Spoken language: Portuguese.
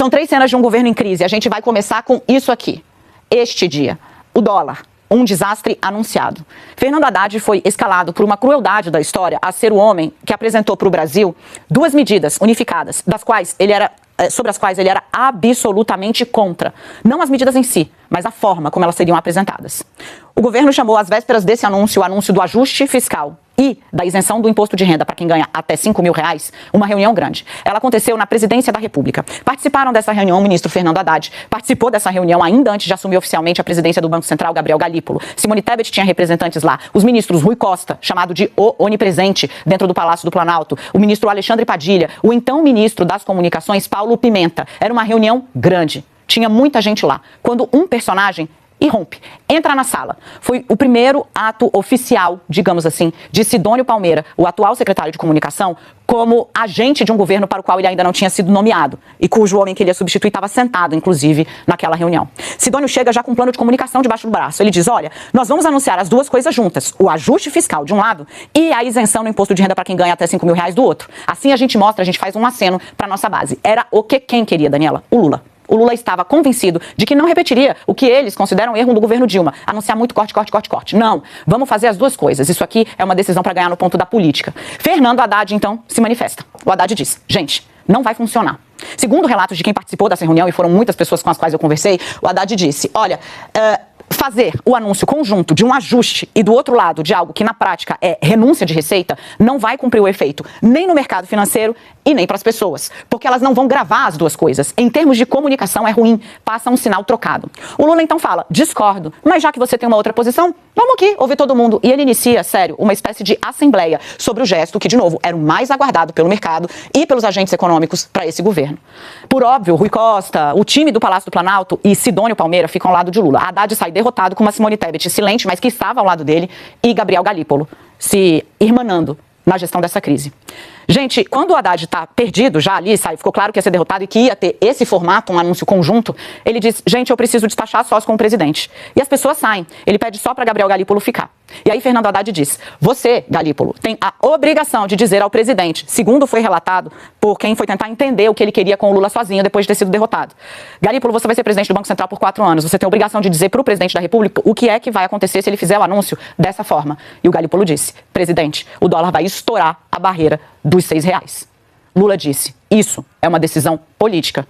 São 3 cenas de um governo em crise. A gente vai começar com isso aqui. Este dia, o dólar. Um desastre anunciado. Fernando Haddad foi escalado por uma crueldade da história a ser o homem que apresentou para o Brasil 2 medidas unificadas, sobre as quais ele era absolutamente contra. Não as medidas em si, mas a forma como elas seriam apresentadas. O governo chamou às vésperas desse anúncio, o anúncio do ajuste fiscal e da isenção do imposto de renda para quem ganha até R$5.000, uma reunião grande. Ela aconteceu na Presidência da República. Participaram dessa reunião o ministro Fernando Haddad, participou dessa reunião ainda antes de assumir oficialmente a presidência do Banco Central, Gabriel Galípolo. Simone Tebet tinha representantes lá. Os ministros Rui Costa, chamado de o onipresente dentro do Palácio do Planalto, o ministro Alexandre Padilha, o então ministro das Comunicações, Paulo Pimenta. Era uma reunião grande. Tinha muita gente lá. Quando um personagem irrompe, entra na sala. Foi o primeiro ato oficial, digamos assim, de Sidônio Palmeira, o atual secretário de comunicação, como agente de um governo para o qual ele ainda não tinha sido nomeado e cujo homem que ele ia substituir estava sentado, inclusive, naquela reunião. Sidônio chega já com um plano de comunicação debaixo do braço. Ele diz, olha, nós vamos anunciar as 2 coisas juntas, o ajuste fiscal de um lado e a isenção no imposto de renda para quem ganha até R$5.000 do outro. Assim a gente mostra, a gente faz um aceno para nossa base. Era o que quem queria, Daniela? O Lula. O Lula estava convencido de que não repetiria o que eles consideram erro do governo Dilma, anunciar muito corte, corte, corte, corte. Não, vamos fazer as 2 coisas. Isso aqui é uma decisão para ganhar no ponto da política. Fernando Haddad, então, se manifesta. O Haddad diz, gente, não vai funcionar. Segundo relatos de quem participou dessa reunião, e foram muitas pessoas com as quais eu conversei, o Haddad disse, olha, fazer o anúncio conjunto de um ajuste e do outro lado de algo que na prática é renúncia de receita não vai cumprir o efeito nem no mercado financeiro e nem para as pessoas, porque elas não vão gravar as 2 coisas. Em termos de comunicação é ruim, passa um sinal trocado. O Lula então fala, discordo, mas já que você tem uma outra posição, vamos aqui ouvir todo mundo. E ele inicia, sério, uma espécie de assembleia sobre o gesto que, de novo, era o mais aguardado pelo mercado e pelos agentes econômicos para esse governo. Por óbvio, Rui Costa, o time do Palácio do Planalto e Sidônio Palmeira ficam ao lado de Lula. Haddad sai derrotado com uma Simone Tebet silente, mas que estava ao lado dele, e Gabriel Galípolo se irmanando na gestão dessa crise. Gente, quando o Haddad está perdido já ali, ficou claro que ia ser derrotado e que ia ter esse formato, um anúncio conjunto, ele diz, gente, eu preciso despachar sós com o presidente. E as pessoas saem. Ele pede só para Gabriel Galípolo ficar. E aí Fernando Haddad diz, você, Galípolo, tem a obrigação de dizer ao presidente, segundo foi relatado por quem foi tentar entender o que ele queria com o Lula sozinho depois de ter sido derrotado. Galípolo, você vai ser presidente do Banco Central por 4 anos. Você tem a obrigação de dizer para o presidente da República o que é que vai acontecer se ele fizer o anúncio dessa forma. E o Galípolo disse, presidente, o dólar vai estourar a barreira dos R$6. Lula disse, isso é uma decisão política.